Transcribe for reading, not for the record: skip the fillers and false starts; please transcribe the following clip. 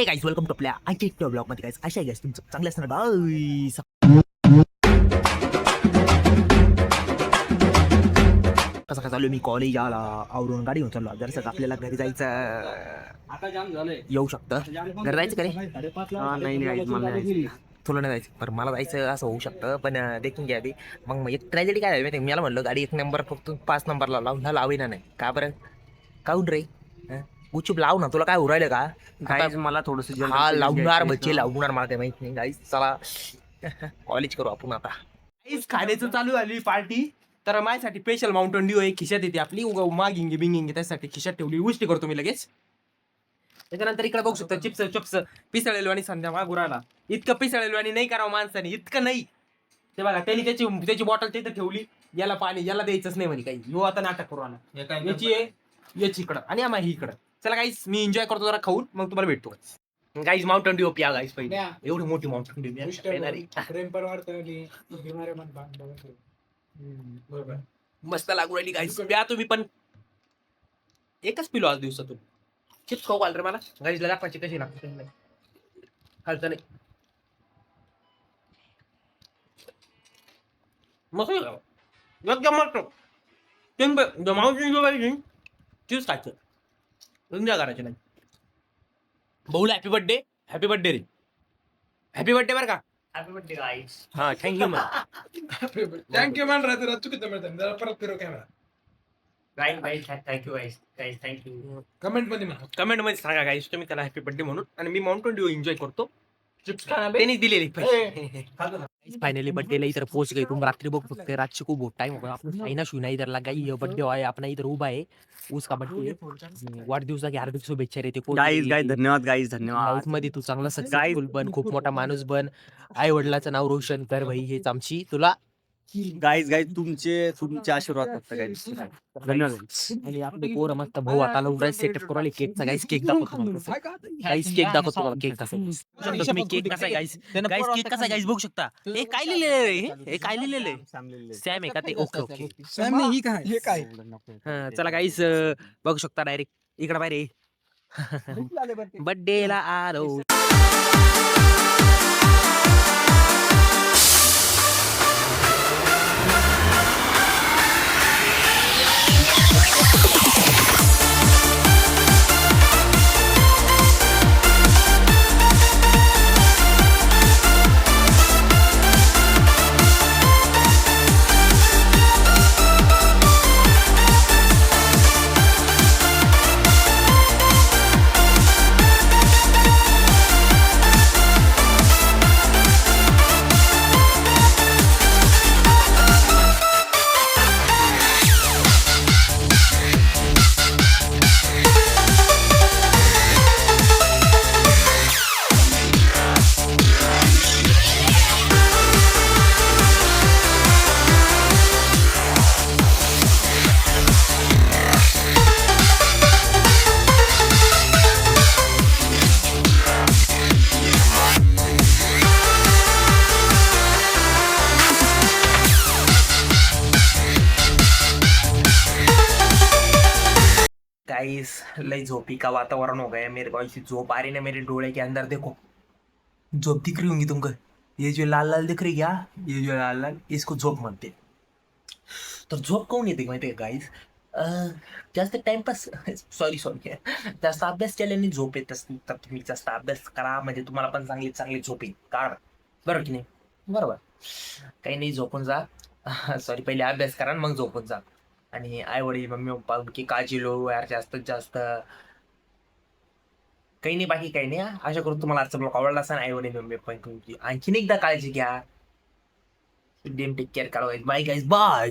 Hey guys welcome to आपल्या आजच्या blog मध्ये गाईस. अशा गाईस तुमचं चांगलं असणार गाईस. कसं काय चालू मी कॉलेज आला आवरून गाडी घेऊन चाललो. जर आपल्याला घरी जायचं आता जाम झालंय. येऊ शकतं. घरी जायचं का रे? नाही मला तुला नाही जायचं पण मला जायचं असं होऊ शकतं. पण देखील घ्या आधी मग एक ट्रॅजेडी काय झाली मला म्हणलं गाडी 1 नंबर फक्त 5 नंबरला लावी नाही का बरं काऊन रे गुचूप लाव ना. तुला काय उरायलं का गाईज मला थोडस हा लावणार बच्चे लावणार मला काही माहित नाही गाईस. चला कॉलेज करू आपण आता. खाण्याचं चालू झाली पार्टी. तर माझ्यासाठी स्पेशल माउंटन ड्यू आहे खिशात येते आपली मागिंगे बिंगिंगे त्यासाठी खिशात ठेवली. गोष्टी करतो मी लगेच. त्याच्यानंतर इकडे बघू शकता चिप्स चिप्स पिसळलेलो आणि संध्या मागू राहिला. इतकं पिसळलेलो आणि नाही करावं माणसाने इतकं नाही. ते बघा त्यांनी त्याची बॉटल तिथे ठेवली. याला पाणी याला द्यायचंच नाही म्हणे काही. यो आता नाटक करू आला. याची आहे याची इकडं आणि आम्हा ही इकडं. चला गाईस मी एन्जॉय करतो जरा खाऊन मग तुम्हाला भेटतो. गाईस माउंटन ड्यू प्या गाईस पहिले. एवढी मोठी माउंटन ड्यू मस्त लागू राहिली गाईस. प्या तुम्ही पण. एकच पिलो आज दिवसातून. चिप्स खाऊ घाल रे मला. गाईसला दाखवायची कशी लागते खालचं नाही मस्त एकदम मस्त. चीज खायचं एन्जॉय करायचे नाही. भाऊला हॅपी बर्थडे. हॅपी बर्थडे रे. हॅपी बर्थडे बरं का. हॅपी बर्थडे गाईस. हा थँक्यू मॅम. थँक्यू मान राहते चुकीचं मिळतं जरा परत फिरव कॅमेरा. गाईस थँक्यू गाईस थँक्यू. कमेंट मध्ये म्हणा. कमेंट मध्ये सांगा गाईस तुम्ही त्याला हॅपी बर्थडे म्हणून. आणि मी माउंटन ड्यू एन्जॉय करतो. चिप्स त्यांनी दिलेली फायनली बर्थडेला इधर पोहोच गई. तुम रात्रि बघू फक्त रातची खूप टाइम होगा. आपण साइना शुना इधर लगाई बर्थडे आहे अपना इधर उभा आहे. उसका बर्थडे वाढदिवसा की हार्दिक शुभेच्छा रे. गाईज धन्यवाद गाईज धन्यवाद. लाईफ मध्ये तू चांगला सक्सेसफुल बन. खूप मोठा माणूस बन. आई वडिलाचं नाव रोशन कर भाई. हेच आमची तुला गाईज तुमचे आशीर्वाद फक्त गाईज. धन्यवाद. आणि आपले पोर मस्त भाऊ आता लवकर सेटअप करू आले केकचा. गाईस केक दाखवतो गाईस केक दाखवतो तुम्हाला केक कसा तुम्ही केक कसा गाईस गाईस केक कसा गाईस बघू शकता. हे काय लिहिलेलं आहे हे काय लिहिलेलं आहे सॅम आहे का ते. ओके ओके ही काय हे काय चला गाईस बघू शकता डायरेक्ट इकडे बाहेर बर्थडेला आलो. गाइस लई झोपी का वातावरण हो गया मेरे को. ऐसी झोप आ रही ना मेरे डोळे के अंदर. देखो झोप दिख रही होंगी तुमको. ये जो लाल लाल दिख रही क्या ये जो लाल लाल इसको झोप म्हणते. तर झोप काऊन येते माहिती आहे गाईस. जास्त टाइमपास सॉरी जास्त अभ्यास केल्याने झोप येत असते. तर तुम्ही जास्त अभ्यास करा म्हणजे तुम्हाला पण चांगली झोप येईल. कारण बरोबर की नाही. बरोबर काही नाही झोपून जा. सॉरी पहिले अभ्यास करा मग झोपून जा. आणि आई वडील मम्मी पप्पा उनकी काळजी लो यार जास्तीत जास्त. काही नाही बाकी काही नाही. आशा करून तुम्हाला आजचा ब्लॉग आवडला असेल. आई वडील मम्मी पप्पा तुमची आणखीन एकदा काळजी घ्या. टेक केअर करा. Bye guys bye.